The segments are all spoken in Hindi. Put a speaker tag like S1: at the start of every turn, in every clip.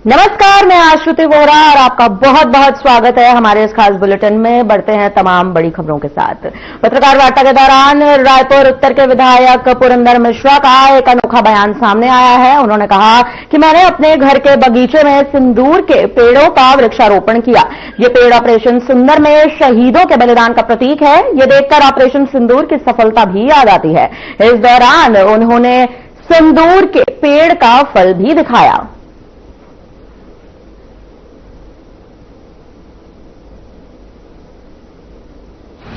S1: नमस्कार, मैं आश्रुति वोरा और आपका बहुत बहुत स्वागत है हमारे इस खास बुलेटिन में। बढ़ते हैं तमाम बड़ी खबरों के साथ। पत्रकार वार्ता के दौरान रायपुर उत्तर के विधायक पुरंदर मिश्रा का एक अनोखा बयान सामने आया है। उन्होंने कहा कि मैंने अपने घर के बगीचे में सिंदूर के पेड़ों का वृक्षारोपण किया। ये पेड़ ऑपरेशन सुंदर में शहीदों के बलिदान का प्रतीक है। ये देखकर ऑपरेशन सिंदूर की सफलता भी याद आती है। इस दौरान उन्होंने सिंदूर के पेड़ का फल भी दिखाया।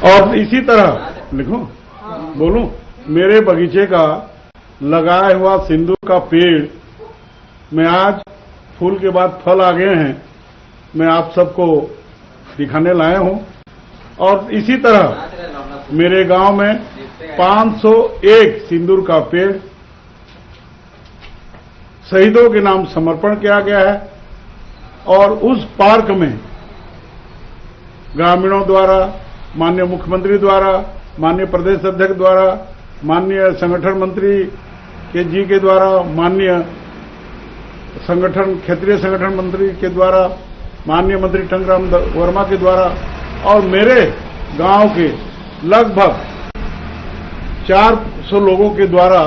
S2: और इसी तरह लिखो, बोलूं, मेरे बगीचे का लगाया हुआ सिंदूर का पेड़ में आज फूल के बाद फल आ गए हैं, मैं आप सबको दिखाने लाया हूं। और इसी तरह मेरे गांव में 501 सिंदूर का पेड़ शहीदों के नाम समर्पण किया गया है। और उस पार्क में ग्रामीणों द्वारा, माननीय मुख्यमंत्री द्वारा, माननीय प्रदेश अध्यक्ष द्वारा, माननीय संगठन मंत्री जी के द्वारा, माननीय क्षेत्रीय संगठन मंत्री के द्वारा, माननीय मंत्री टंगराम वर्मा के द्वारा और मेरे गांव के लगभग 400 लोगों के द्वारा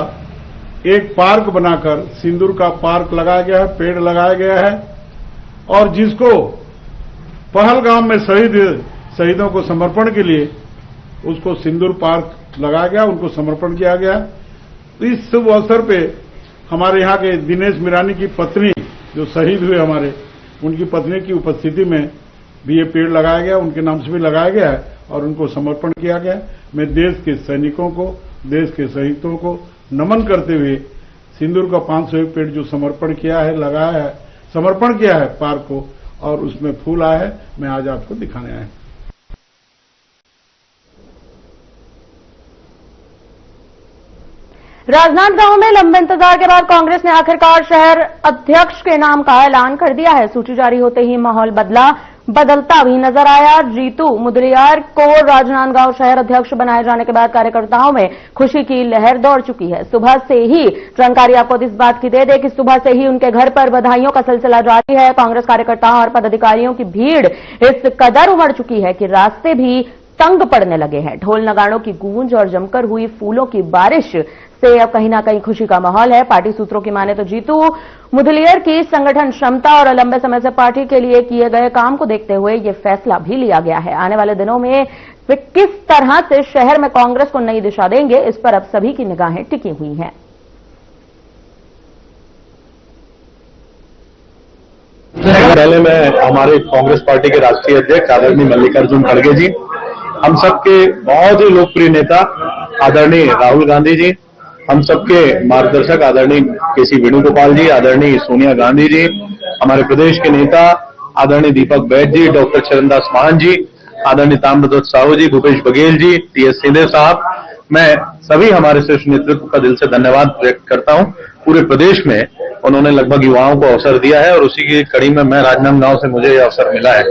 S2: एक पार्क बनाकर सिंदूर का पार्क लगाया गया है, पेड़ लगाया गया है। और जिसको पहलगाम में शहीदों को समर्पण के लिए उसको सिंदूर पार्क लगाया गया, उनको समर्पण किया गया। तो इस शुभ अवसर पे हमारे यहाँ के दिनेश मिरानी की पत्नी जो शहीद हुए हमारे, उनकी पत्नी की उपस्थिति में भी ये पेड़ लगाया गया, उनके नाम से भी लगाया गया है और उनको समर्पण किया गया। मैं देश के सैनिकों को, देश के शहीदों को नमन करते हुए सिंदूर का 501 पेड़ जो समर्पण किया है, लगाया है, समर्पण किया है पार्क को, और उसमें फूल आया है, मैं आज आपको दिखाने आया हूं।
S1: राजनांदगांव में लंबे इंतजार के बाद कांग्रेस ने आखिरकार शहर अध्यक्ष के नाम का ऐलान कर दिया है। सूची जारी होते ही माहौल बदलता भी नजर आया। जीतू मुदलियार को राजनांदगांव शहर अध्यक्ष बनाए जाने के बाद कार्यकर्ताओं में खुशी की लहर दौड़ चुकी है। सुबह से ही जानकारी आपको इस बात की दे दे कि सुबह से ही उनके घर पर बधाइयों का सिलसिला जारी है। कांग्रेस कार्यकर्ताओं और पदाधिकारियों की भीड़ इस कदर उमड़ चुकी है कि रास्ते भी तंग पड़ने लगे हैं। ढोल नगाड़ों की गूंज और जमकर हुई फूलों की बारिश से अब कहीं ना कहीं खुशी का माहौल है। पार्टी सूत्रों की माने तो जीतू मुदलियर की संगठन क्षमता और लंबे समय से पार्टी के लिए किए गए काम को देखते हुए यह फैसला भी लिया गया है। आने वाले दिनों में वे किस तरह से शहर में कांग्रेस को नई दिशा देंगे, इस पर अब सभी की निगाहें टिकी हुई हैं।
S3: पहले मैं हमारे कांग्रेस पार्टी के राष्ट्रीय अध्यक्ष आदरणीय मल्लिकार्जुन खड़गे जी, हम सबके बहुत ही लोकप्रिय नेता आदरणीय राहुल गांधी जी, हम सबके मार्गदर्शक आदरणीय केसी वेणुगोपाल जी, आदरणीय सोनिया गांधी जी, हमारे प्रदेश के नेता आदरणीय दीपक बैद जी, डॉक्टर चरणदास मान जी, आदरणीय ताम्रध्वज साहू जी, भूपेश बघेल जी, टीएस सिंहदेव साहब, मैं सभी हमारे शीर्ष नेतृत्व का दिल से धन्यवाद व्यक्त करता हूं। पूरे प्रदेश में उन्होंने लगभग युवाओं को अवसर दिया है और उसी की कड़ी में मैं राजनांदगांव से मुझे यह अवसर मिला है।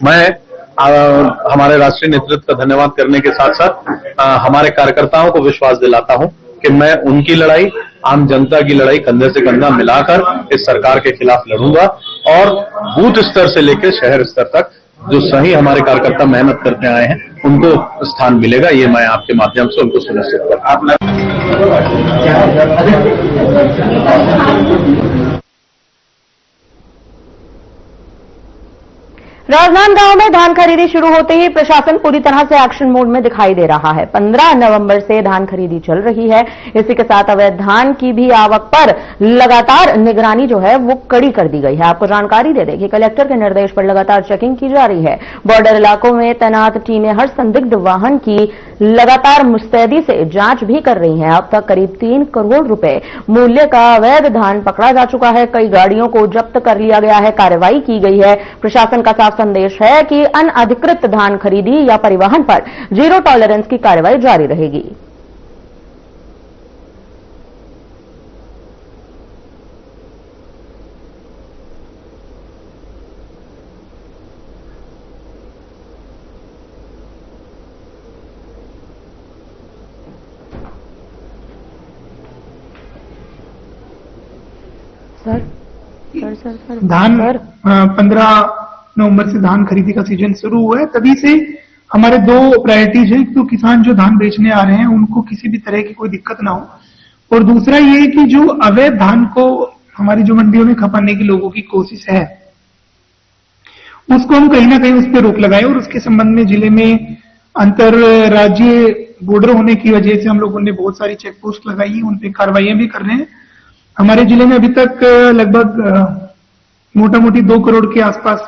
S3: मैं हमारे राष्ट्रीय नेतृत्व का धन्यवाद करने के साथ साथ हमारे कार्यकर्ताओं को विश्वास दिलाता हूं कि मैं उनकी लड़ाई, आम जनता की लड़ाई कंधे से कंधा मिलाकर इस सरकार के खिलाफ लड़ूंगा और बूथ स्तर से लेकर शहर स्तर तक जो सही हमारे कार्यकर्ता मेहनत करते आए हैं उनको स्थान मिलेगा। ये मैं आपके माध्यम से उनको सुनिश्चित करता हूं।
S1: राजनांदगांव में धान खरीदी शुरू होते ही प्रशासन पूरी तरह से एक्शन मोड में दिखाई दे रहा है। 15 नवंबर से धान खरीदी चल रही है। इसी के साथ अवैध धान की भी आवक पर लगातार निगरानी जो है वो कड़ी कर दी गई है। आपको जानकारी दे दें कि कलेक्टर के निर्देश पर लगातार चेकिंग की जा रही है। बॉर्डर इलाकों में तैनात टीमें हर संदिग्ध वाहन की लगातार मुस्तैदी से जांच भी कर रही हैं। अब तक करीब 3 करोड़ रुपए मूल्य का अवैध धान पकड़ा जा चुका है। कई गाड़ियों को जब्त कर लिया गया है, कार्रवाई की गई है। प्रशासन का साफ संदेश है कि अनधिकृत धान खरीदी या परिवहन पर जीरो टॉलरेंस की कार्रवाई जारी रहेगी। सर
S4: धान 15 नवंबर से धान खरीदी का सीजन शुरू हुआ है। तभी से हमारे दो प्रायोरिटीज है, तो किसान जो धान बेचने आ रहे हैं उनको किसी भी तरह की कोई दिक्कत ना हो, और दूसरा ये कि जो अवैध धान को हमारी जो मंडियों में खपाने की लोगों की कोशिश है उसको हम कहीं ना कहीं उस पर रोक लगाए। और उसके संबंध में जिले में अंतर राज्य बॉर्डर होने की वजह से हम लोगों ने बहुत सारी चेक पोस्ट लगाई है, उन पे कार्रवाइयां भी कर रहे हैं। हमारे जिले में अभी तक लगभग मोटा मोटी 2 करोड़ के आसपास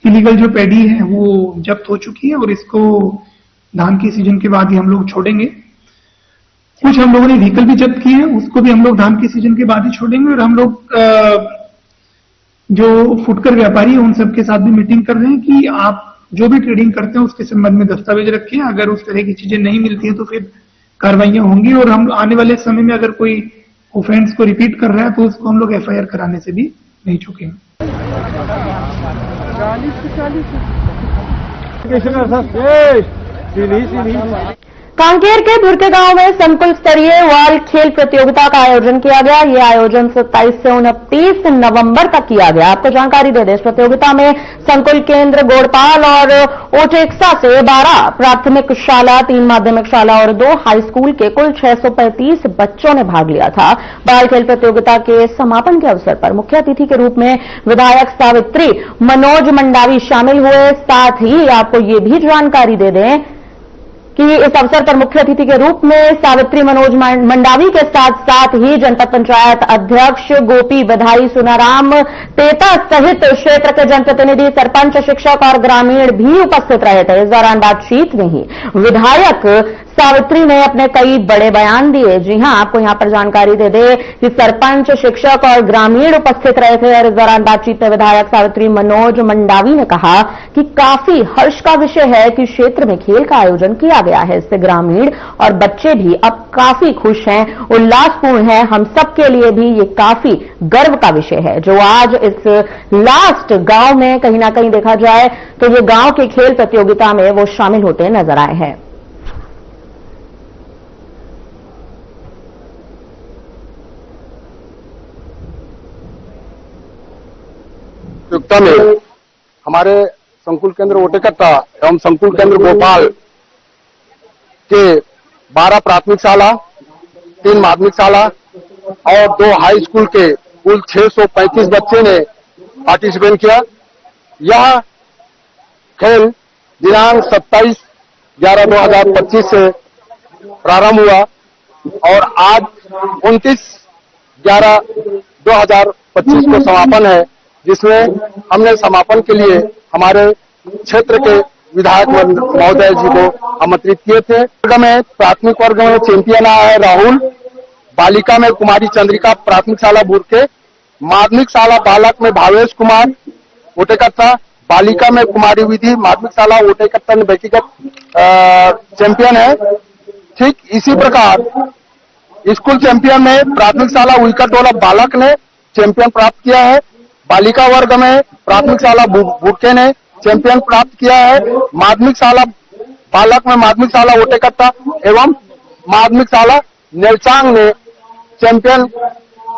S4: इलीगल जो पैडी है वो जब्त हो चुकी है, और इसको धान के सीजन के बाद ही हम लोग छोड़ेंगे। कुछ हम लोगों ने व्हीकल भी जब्त किए हैं, उसको भी हम लोग धान के सीजन के बाद ही छोड़ेंगे। और हम लोग जो फुटकर व्यापारी है उन सबके साथ भी मीटिंग कर रहे हैं कि आप जो भी ट्रेडिंग करते हैं उसके संबंध में दस्तावेज रखें, अगर उस तरह की चीजें नहीं मिलती है तो फिर कार्रवाइयां होंगी। और हम आने वाले समय में अगर कोई ऑफेंस को रिपीट कर रहा है तो उसको हम लोग FIR कराने से भी नहीं चूकेंगे।
S1: कांकेर के भुरके गांव में संकुल स्तरीय वाल खेल प्रतियोगिता का आयोजन किया गया। ये आयोजन 27 से 29 नवंबर तक किया गया। आपको जानकारी दे दें, इस प्रतियोगिता में संकुल केंद्र गोड़पाल और ओटेक्सा से 12 प्राथमिक शाला, 3 माध्यमिक शाला और 2 हाई स्कूल के कुल 635 बच्चों ने भाग लिया था। बाल खेल प्रतियोगिता के समापन के अवसर पर मुख्य अतिथि के रूप में विधायक सावित्री मनोज मंडावी शामिल हुए। साथ ही आपको ये भी जानकारी दे दें कि इस अवसर पर मुख्य अतिथि के रूप में सावित्री मनोज मंडावी के साथ साथ ही जनपद पंचायत अध्यक्ष गोपी बधाई सुनाराम तेता सहित क्षेत्र के जनप्रतिनिधि, सरपंच, शिक्षक और ग्रामीण भी उपस्थित रहे थे। इस दौरान बातचीत में ही विधायक सावित्री ने अपने कई बड़े बयान दिए। जी हां, आपको यहां पर जानकारी दे दे कि सरपंच, शिक्षक और ग्रामीण उपस्थित रहे थे। और इस दौरान बातचीत में विधायक सावित्री मनोज मंडावी ने कहा कि काफी हर्ष का विषय है कि क्षेत्र में खेल का आयोजन किया गया है। इससे ग्रामीण और बच्चे भी अब काफी खुश हैं, उल्लासपूर्ण हैं। हम सबके लिए भी ये काफी गर्व का विषय है जो आज इस लास्ट गांव में कहीं ना कहीं देखा जाए तो ये गांव के खेल प्रतियोगिता में वो शामिल होते नजर आए हैं।
S5: प्रतियोगिता में हमारे संकुल केंद्र ओटेकट्टा एवं संकुल केंद्र भोपाल के 12 प्राथमिक शाला, 3 माध्यमिक शाला और 2 हाई स्कूल के कुल 635 बच्चे ने पार्टिसिपेट किया। यह खेल दिनांक 27/11/2025 से प्रारंभ हुआ और आज 29/11/2025 को समापन है, जिसमें हमने समापन के लिए हमारे क्षेत्र के विधायक महोदय जी को आमंत्रित किए थे। वर्ग में प्राथमिक वर्ग में चैंपियन आया है राहुल, बालिका में कुमारी चंद्रिका प्राथमिक शाला बुरके, माध्यमिक शाला बालक में भावेश कुमार ओटेकट्टा, बालिका में कुमारी विधि माध्यमिक शाला ओटेकट्टा ने व्यक्तिगत चैंपियन है। ठीक इसी प्रकार स्कूल चैंपियन में प्राथमिक शाला उइकटोला बालक ने चैंपियन प्राप्त किया है। बालिका वर्ग में प्राथमिक शाला बुरके ने चैंपियन प्राप्त किया है। माध्यमिक शाला बालक में माध्यमिक शाला ओटेकट्टा एवं माध्यमिक शाला नेलचांग ने चैंपियन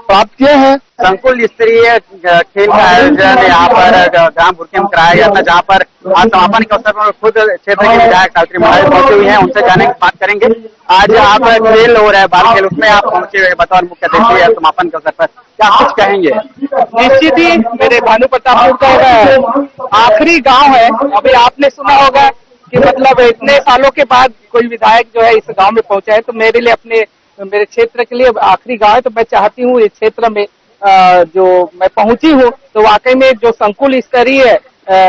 S5: प्राप्त किए हैं।
S6: संकुल स्तरीय खेल का आयोजन यहाँ पर ग्राम भुरके में कराया गया था, जहाँ पर आज समापन के अवसर पर खुद क्षेत्र के विधायक सावित्री मंडावी पहुंचे हुए हैं। उनसे जाने की बात करेंगे। आज यहाँ पर खेल हो रहा है, बाल खेल, उसमें आप पहुंचे हुए बतौर मुख्य अतिथि या समापन के अवसर पर, क्या कुछ कहेंगे?
S7: निश्चित ही मेरे भानु प्रतापपुर का आखिरी गांव है। अभी आपने सुना होगा कि मतलब इतने सालों के बाद कोई विधायक जो है इस गांव में पहुंचा है, तो मेरे लिए मेरे क्षेत्र के लिए आखिरी गांव है। तो मैं चाहती हूँ इस क्षेत्र में जो मैं पहुंची हूँ तो वाकई में जो संकुल स्तरीय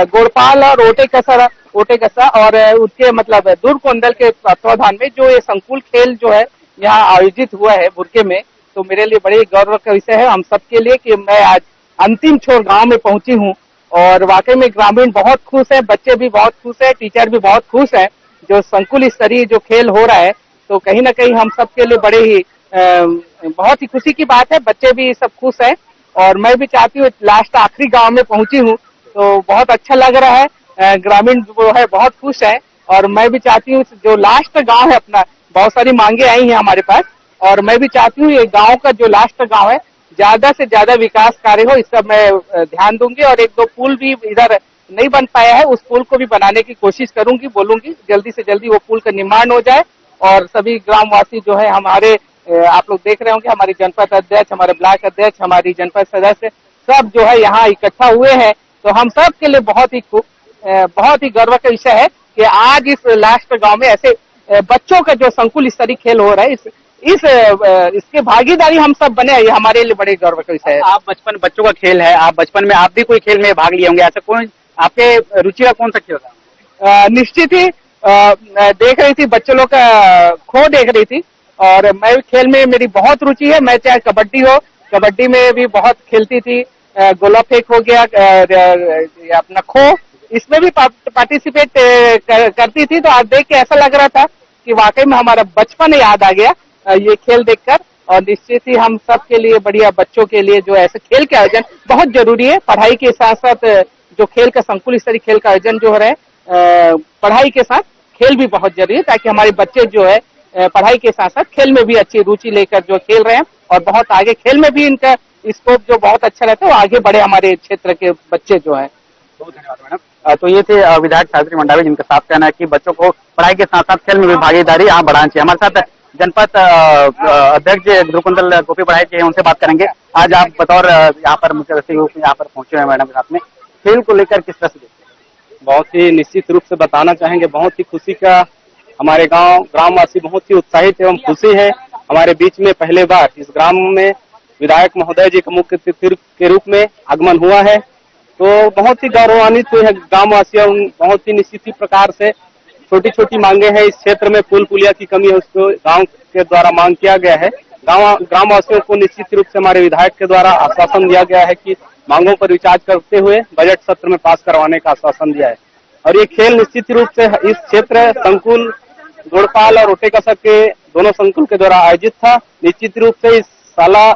S7: गोड़पाल और ओटेकसा और उसके मतलब दुर्ग कोंदल के तत्वाधान में जो ये संकुल खेल जो है यहाँ आयोजित हुआ है भुरके में, तो मेरे लिए बड़े गौरव का विषय है हम सबके लिए कि मैं आज अंतिम छोर गांव में पहुंची हूं। और वाकई में ग्रामीण बहुत खुश है, बच्चे भी बहुत खुश है, टीचर भी बहुत खुश है। जो संकुल स्तरीय जो खेल हो रहा है तो कहीं ना कहीं हम सबके लिए बड़े ही बहुत ही खुशी की बात है। बच्चे भी सब खुश है और मैं भी चाहती हूँ लास्ट आखिरी गांव में पहुंची हूँ तो बहुत अच्छा लग रहा है। ग्रामीण जो है बहुत खुश है और मैं भी चाहती हूँ जो लास्ट गांव है अपना, बहुत सारी मांगे आई हैं हमारे पास और मैं भी चाहती हूँ ये गांव का जो लास्ट गांव है ज्यादा से ज्यादा विकास कार्य हो, इस सब मैं ध्यान दूंगी। और एक दो पुल भी इधर नहीं बन पाया है, उस पुल को भी बनाने की कोशिश करूंगी, बोलूंगी जल्दी से जल्दी वो पुल का निर्माण हो जाए। और सभी ग्रामवासी जो है हमारे, आप लोग देख रहे होंगे, हमारी जनपद अध्यक्ष, हमारे ब्लॉक अध्यक्ष, हमारी जनपद सदस्य सब जो है यहाँ इकट्ठा हुए हैं। तो हम सब के लिए बहुत ही गर्व का विषय है कि आज इस लास्ट गांव में ऐसे बच्चों का जो संकुल स्तरीय खेल हो रहा है, इसके भागीदारी हम सब बने, ये हमारे लिए बड़े गर्व का विषय है।
S6: आप बचपन, बच्चों का खेल है, आप बचपन में आप भी कोई खेल में भाग लिए होंगे, ऐसा कौन आपके रुचि का कौन सा खेल था?
S7: निश्चित ही देख रही थी, बच्चों लोग का खो देख रही थी, और मैं खेल में मेरी बहुत रुचि है। मैं चाहे कबड्डी हो, कबड्डी में भी बहुत खेलती थी, गोला फेंक हो गया, अपना खो, इसमें भी पार्टिसिपेट करती थी। तो आज देख के ऐसा लग रहा था कि वाकई में हमारा बचपन याद आ गया ये खेल देखकर। और निश्चित ही हम सब के लिए, बढ़िया बच्चों के लिए जो ऐसे खेल के आयोजन बहुत जरूरी है। पढ़ाई के साथ साथ जो खेल का संकुल स्तरीय खेल का आयोजन जो हो रहा है, पढ़ाई के साथ खेल भी बहुत जरूरी है, ताकि हमारे बच्चे जो है पढ़ाई के साथ साथ खेल में भी अच्छी रुचि लेकर जो खेल रहे हैं, और बहुत आगे खेल में भी इनका स्कोप जो बहुत अच्छा रहता है, वो आगे बढ़े हमारे क्षेत्र के बच्चे जो है।
S6: बहुत धन्यवाद मैडम। तो ये थे विधायक सावित्री मंडावी, जिनका साफ कहना है कि बच्चों को पढ़ाई के साथ साथ खेल में भी भागीदारी यहाँ बढ़ानी चाहिए। हमारे साथ जनपद अध्यक्ष ध्रुवकुंदल गोपी पढ़ाई के हैं, उनसे बात करेंगे। आज आप बतौर यहाँ पर मुख्य अतिथि रूप में यहाँ पर पहुंचे हैं मैडम के साथ में, खेल को लेकर किस तरह से देखते हैं?
S8: बहुत ही निश्चित रूप से बताना चाहेंगे, बहुत ही खुशी का, हमारे ग्रामवासी बहुत ही उत्साहित एवं खुशी है। हमारे बीच में पहले बार इस ग्राम में विधायक महोदय जी का मुख्य अतिथि के रूप में आगमन हुआ है, तो बहुत ही गौरवान्वित हुए हैं ग्रामवासी। बहुत ही निश्चित प्रकार से छोटी छोटी मांगे हैं, इस क्षेत्र में पुल पुलिया की कमी है, उसको गांव के द्वारा मांग किया गया है। ग्रामवासियों को निश्चित रूप से हमारे विधायक के द्वारा आश्वासन दिया गया है कि मांगों पर विचार करते हुए बजट सत्र में पास करवाने का आश्वासन दिया है। और ये खेल निश्चित रूप से इस क्षेत्र संकुल गोड़पाल और रोटे कसब के दोनों संकुल के द्वारा आयोजित था। निश्चित रूप से इस शाला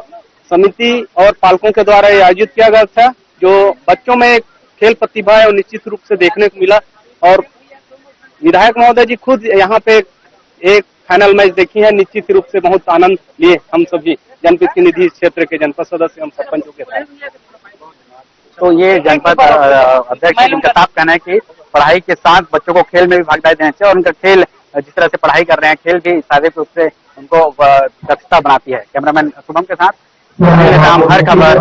S8: समिति और पालकों के द्वारा ये आयोजित किया गया था, जो बच्चों में खेल प्रतिभा है और निश्चित रूप से देखने को मिला। और विधायक महोदय जी खुद यहाँ पे एक फाइनल मैच देखी है, निश्चित रूप से बहुत आनंद लिए हम सभी जनप्रतिनिधि क्षेत्र के, जनपद सदस्य एवं सरपंचों के साथ।
S6: तो ये जनपद अध्यक्ष जिनका साफ कहना है कि पढ़ाई के साथ बच्चों को खेल में भी भागीदारी देना चाहिए, और उनका खेल जिस तरह से पढ़ाई कर रहे हैं, खेल भी शारीरिक रूप से उनको दक्षता बनाती है। कैमरामैन शुभम के साथ हर खबर।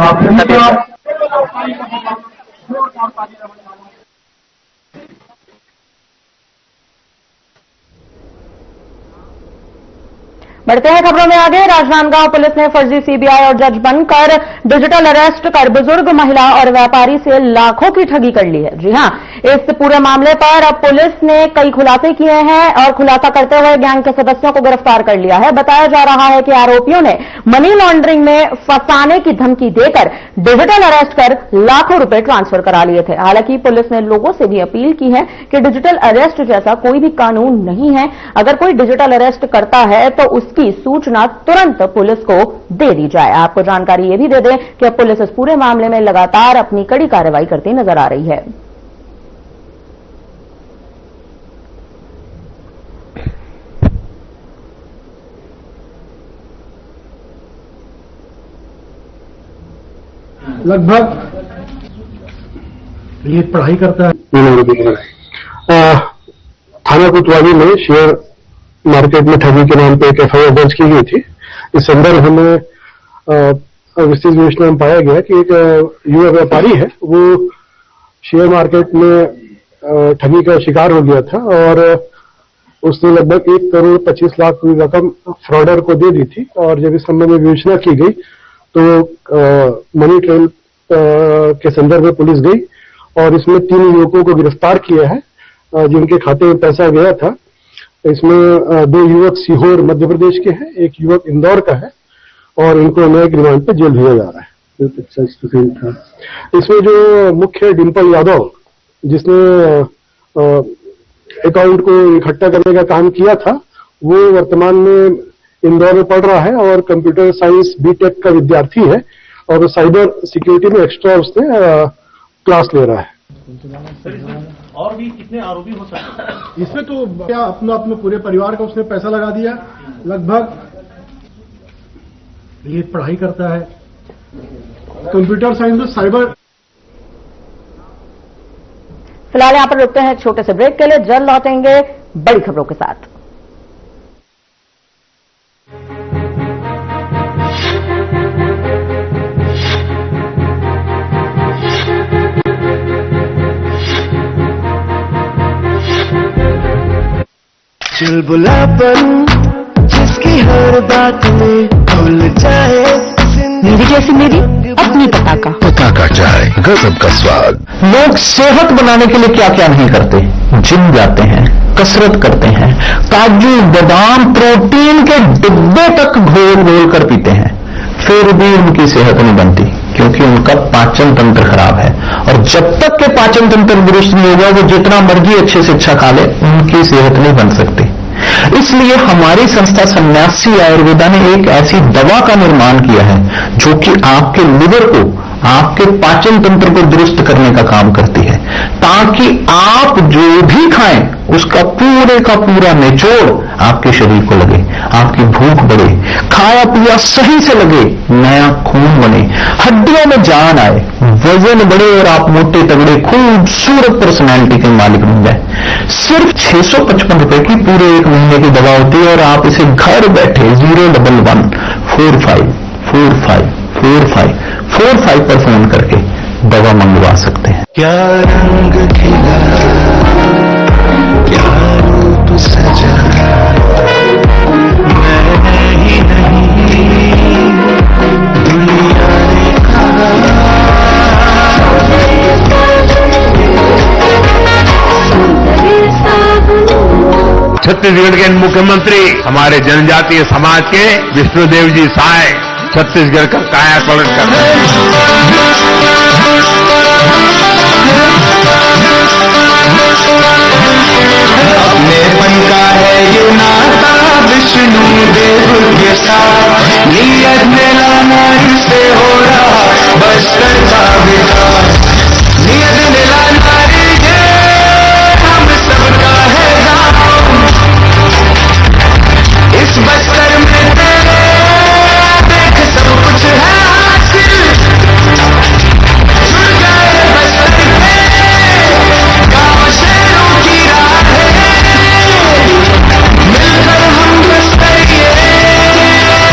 S1: बढ़ते हैं खबरों में आगे। राजनांदगांव पुलिस ने फर्जी सीबीआई और जज बनकर डिजिटल अरेस्ट कर बुजुर्ग महिला और व्यापारी से लाखों की ठगी कर ली है। जी हां, इस पूरे मामले पर अब पुलिस ने कई खुलासे किए हैं और खुलासा करते हुए गैंग के सदस्यों को गिरफ्तार कर लिया है। बताया जा रहा है कि आरोपियों ने मनी लॉन्ड्रिंग में फंसाने की धमकी देकर डिजिटल अरेस्ट कर लाखों रुपए ट्रांसफर करा लिए थे। हालांकि पुलिस ने लोगों से भी अपील की है कि डिजिटल अरेस्ट जैसा कोई भी कानून नहीं है। अगर कोई डिजिटल अरेस्ट करता है तो उसकी सूचना तुरंत पुलिस को दे दी जाए। आपको जानकारी ये भी दे दें कि अब पुलिस इस पूरे मामले में लगातार अपनी कड़ी कार्रवाई करती नजर आ रही है।
S9: लगभग ये पढ़ाई करता है। थाना कोतवाली में शेयर मार्केट में ठगी के नाम पे एक एफआईआर दर्ज की गई थी। इस संदर्भ में विस्तृत विवेचना में पाया गया कि एक युवा व्यापारी है, वो शेयर मार्केट में ठगी का शिकार हो गया था और उसने लगभग 1,25,00,000 की रकम फ्रॉडर को दे दी थी। और जब इस संबंध में विवेचना की गई तो मनी ट्रेल के संदर्भ में पुलिस गई और इसमें 3 युवकों को गिरफ्तार किया है, जिनके खाते में पैसा गया था। इसमें 2 युवक सीहोर मध्य प्रदेश के हैं, एक युवक इंदौर का है और इनको न्यायिक रिमांड पर जेल भेजा जा रहा है। इसमें जो मुख्य डिंपल यादव, जिसने अकाउंट को इकट्ठा करने का काम किया था, वो वर्तमान में इंदौर में पढ़ रहा है और कंप्यूटर साइंस बीटेक का विद्यार्थी है और साइबर सिक्योरिटी में एक्स्ट्रा उसने क्लास ले रहा है।
S2: और भी कितने आरोपी हो सकते हैं इसमें? तो क्या अपने पूरे परिवार का उसने पैसा लगा दिया। लगभग ये पढ़ाई करता है,
S9: कंप्यूटर साइंस, साइबर।
S1: फिलहाल यहां पर रुकते हैं एक छोटे से ब्रेक के लिए, जल्द लौटेंगे बड़ी खबरों के साथ।
S10: चुलबुलापन जिसकी हर बात में भूल जाए,
S11: मेरी जैसी मेरी अपनी
S12: पताका चाय, गजब का स्वाद।
S13: लोग सेहत बनाने के लिए क्या क्या नहीं करते, जिम जाते हैं, कसरत करते हैं, काजू बादाम प्रोटीन के डिब्बे तक घोल घोल कर पीते हैं, फिर भी उनकी सेहत नहीं बनती, क्योंकि उनका पाचन तंत्र खराब है। और जब तक के पाचन तंत्र दुरुस्त नहीं होगा, वो जितना मर्जी अच्छे से अच्छा खा ले, उनकी सेहत नहीं बन सकती। इसलिए हमारी संस्था सन्यासी आयुर्वेदा ने एक ऐसी दवा का निर्माण किया है जो कि आपके लिवर को, आपके पाचन तंत्र को दुरुस्त करने का काम करती है, ताकि आप जो भी खाएं उसका पूरे का पूरा निचोड़ आपके शरीर को लगे, आपकी भूख बढ़े, खाया पिया सही से लगे, नया खून बने, हड्डियों में जान आए, वजन बढ़े और आप मोटे तगड़े खूबसूरत पर्सनैलिटी के मालिक बन जाए। सिर्फ 655 रुपए की पूरे एक महीने की दवा होती है और आप इसे घर बैठे 01145454545 पर फोन करके दवा मंगवा सकते हैं।
S10: क्या रंग खिला, क्या रूप सजा, मैं ही नहीं दुनिया ने कहा।
S12: छत्तीसगढ़ के मुख्यमंत्री हमारे जनजातीय समाज के विष्णुदेव जी साय छत्तीसगढ़ का कायापलट कर रहे हैं।
S10: अपनेपन का है ये नाता विष्णुदेव के साथ, नियत में लाना इससे हो रहा बस्तर का विकास, नियत में लाना ये हम सबका है गाँव, इस बस्तर में तेरे देख सब कुछ है हासिल, जुड़ गए बस्तर के गाँव शहरों की राहें, मिलकर हम बस्तर ये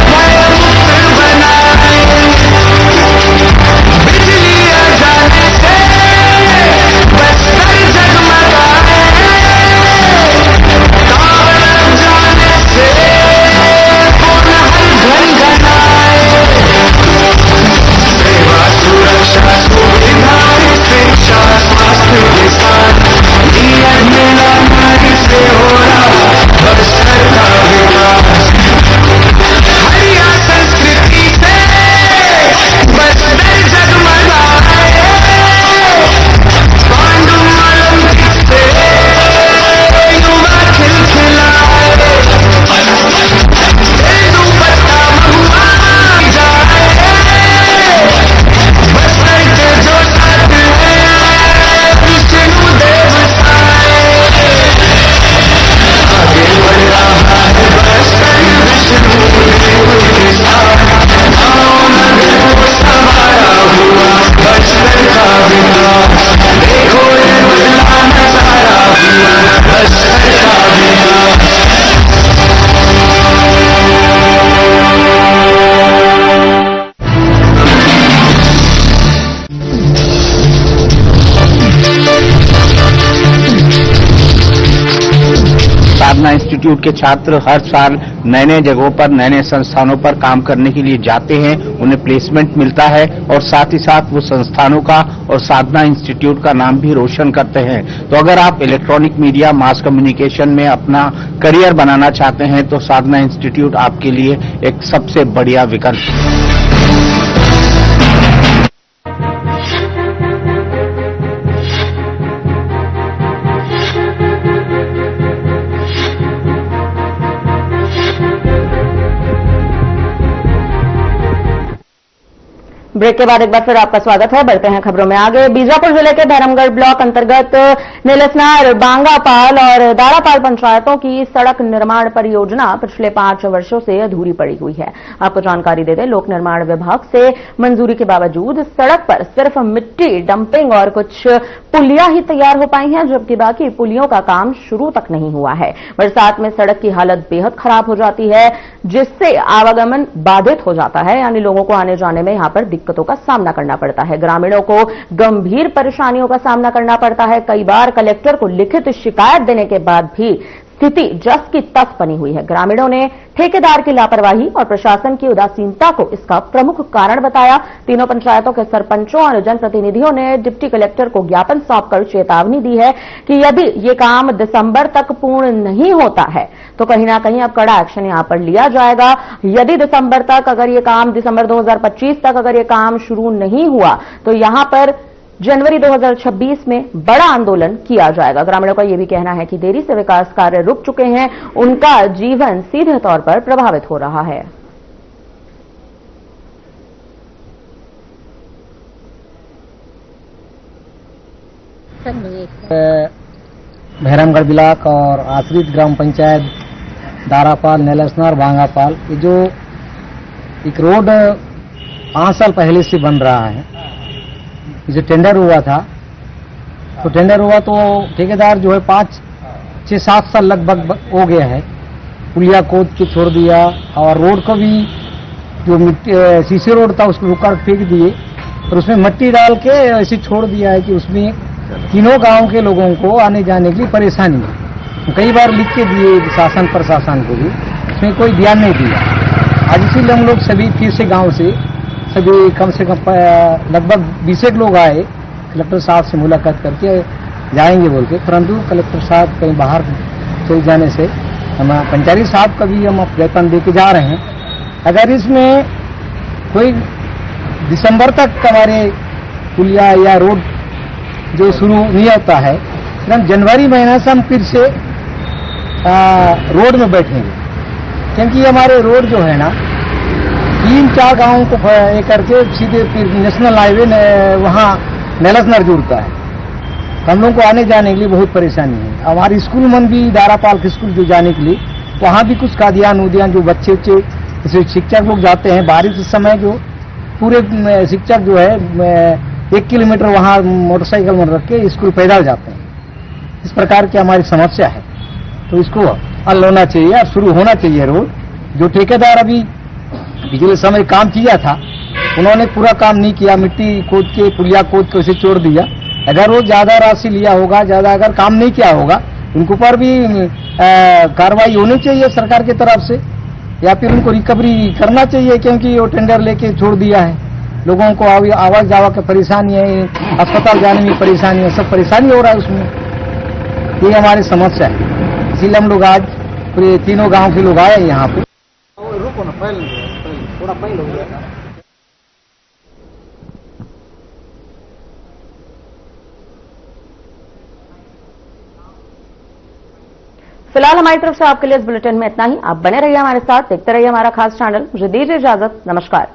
S10: भयमुक्त बनाए, बिजली आ जाने से बस्तर जगमगाए, तार जाने से कौन हर घनघनाए, सेवा सुरक्षा सुविधा शिक्षा स्वास्थ्य किसान, नियत में लाना इससे हो रहा बस्तर का विकास, हरिया संस्कृति से बस्तर जगमगाए, पांडु मालम से युवा खिलखिलाए, तेंदु पत्ता महुआ जाए, बस्तर के जो साथ है विष्णुदेव साए, आगे बढ़ रहा है बस्तर विष्णुदेव के साथ, गाँव नगर को संवारा हुआ बस्तर का विकास, देखो ये बदला नजारा हुआ बस्तर का विकास।
S14: साधना इंस्टीट्यूट के छात्र हर साल नए नए जगहों पर, नए नए संस्थानों पर काम करने के लिए जाते हैं, उन्हें प्लेसमेंट मिलता है और साथ ही साथ वो संस्थानों का और साधना इंस्टीट्यूट का नाम भी रोशन करते हैं। तो अगर आप इलेक्ट्रॉनिक मीडिया, मास कम्युनिकेशन में अपना करियर बनाना चाहते हैं तो साधना इंस्टीट्यूट आपके लिए एक सबसे बढ़िया विकल्प है।
S1: ब्रेक के बाद एक बार फिर आपका स्वागत है। बढ़ते हैं खबरों में आगे। बीजापुर जिले के भैरमगढ़ ब्लॉक अंतर्गत नीलसनार, बांगापाल और दारापाल पंचायतों की सड़क निर्माण परियोजना पिछले 5 वर्षों से अधूरी पड़ी हुई है। आपको जानकारी दे दें, लोक निर्माण विभाग से मंजूरी के बावजूद सड़क पर सिर्फ मिट्टी डंपिंग और कुछ पुलियां ही तैयार हो पाई हैं, जबकि बाकी पुलियों का काम शुरू तक नहीं हुआ है। बरसात में सड़क की हालत बेहद खराब हो जाती है, जिससे आवागमन बाधित हो जाता है, यानी लोगों को आने जाने में यहां पर दिक्कतों का सामना करना पड़ता है। ग्रामीणों को गंभीर परेशानियों का सामना करना पड़ता है। कई बार कलेक्टर को लिखित शिकायत देने के बाद भी स्थिति जस की तस बनी हुई है। ग्रामीणों ने ठेकेदार की लापरवाही और प्रशासन की उदासीनता को इसका प्रमुख कारण बताया। तीनों पंचायतों के सरपंचों और जनप्रतिनिधियों ने डिप्टी कलेक्टर को ज्ञापन सौंपकर चेतावनी दी है कि यदि ये काम दिसंबर तक पूर्ण नहीं होता है तो कहीं ना कहीं अब कड़ा एक्शन यहां पर लिया जाएगा। यदि दिसंबर 2025 तक अगर ये काम शुरू नहीं हुआ तो यहां पर जनवरी 2026 में बड़ा आंदोलन किया जाएगा। ग्रामीणों का यह भी कहना है कि देरी से विकास कार्य रुक चुके हैं, उनका जीवन सीधे तौर पर प्रभावित हो रहा है।
S15: भैरमगढ़ ब्लॉक और आश्रित ग्राम पंचायत दारापाल, नीलसनार, बांगापाल, ये जो एक रोड 5 साल पहले से बन रहा है, जो टेंडर हुआ था, तो टेंडर हुआ तो ठेकेदार जो है 5-6-7 साल लगभग हो गया है, पुलिया खोद के छोड़ दिया और रोड को भी जो सीसी रोड था उसको रुका फेंक दिए और उसमें मिट्टी डाल के ऐसे छोड़ दिया है कि उसमें तीनों गांव के लोगों को आने जाने की परेशानी है। कई बार लिख के दिए शासन प्रशासन को भी, उसमें कोई ध्यान नहीं दिया। आज इसीलिए हम लोग सभी फिर से गाँव से सभी कम से कम लगभग 20 लोग आए, कलेक्टर साहब से मुलाकात करके जाएंगे बोल के, परंतु कलेक्टर साहब कहीं बाहर चले जाने से हम पंचायती साहब का भी हम वेतन दे के जा रहे हैं। अगर इसमें कोई दिसंबर तक हमारे पुलिया या रोड जो शुरू नहीं होता है, फिर हम जनवरी महीना से हम फिर से रोड में बैठेंगे, क्योंकि हमारे रोड जो है ना 3-4 गांवों को करके सीधे फिर नेशनल हाईवे वहाँ नीलसनार जुड़ता है। हम लोगों को आने जाने के लिए बहुत परेशानी है। हमारे स्कूल मन भी दारापाल के स्कूल जो जाने के लिए वहाँ भी कुछ कादियान उदियान जो बच्चे शिक्षक लोग जाते हैं, बारिश के समय जो पूरे शिक्षक जो है 1 किलोमीटर वहाँ मोटरसाइकिल में रख के स्कूल पैदल जाते हैं। इस प्रकार की हमारी समस्या है, तो इसको हल होना चाहिए और शुरू होना चाहिए रोड। जो ठेकेदार अभी पिछले समय काम किया था, उन्होंने पूरा काम नहीं किया, मिट्टी खोद के पुलिया खोद के उसे छोड़ दिया। अगर वो ज्यादा राशि लिया होगा, ज्यादा अगर काम नहीं किया होगा, उनके ऊपर भी कार्रवाई होनी चाहिए सरकार की तरफ से, या फिर उनको रिकवरी करना चाहिए, क्योंकि वो टेंडर लेके छोड़ दिया है। लोगों को आवाज जावा की परेशानी है, अस्पताल जाने में परेशानी है, सब परेशानी हो रहा है उसमें। ये हमारी समस्या है, इसीलिए हम लोग आज पूरे तीनों गाँव के लोग आए यहाँ पे। रुको ना, पहले थोड़ा पहले हो गया था।
S1: फिलहाल हमारी तरफ से आपके लिए इस बुलेटिन में इतना ही। आप बने रहिए हमारे साथ, देखते रहिए हमारा खास चैनल। मुझे दीजिए इजाजत, नमस्कार।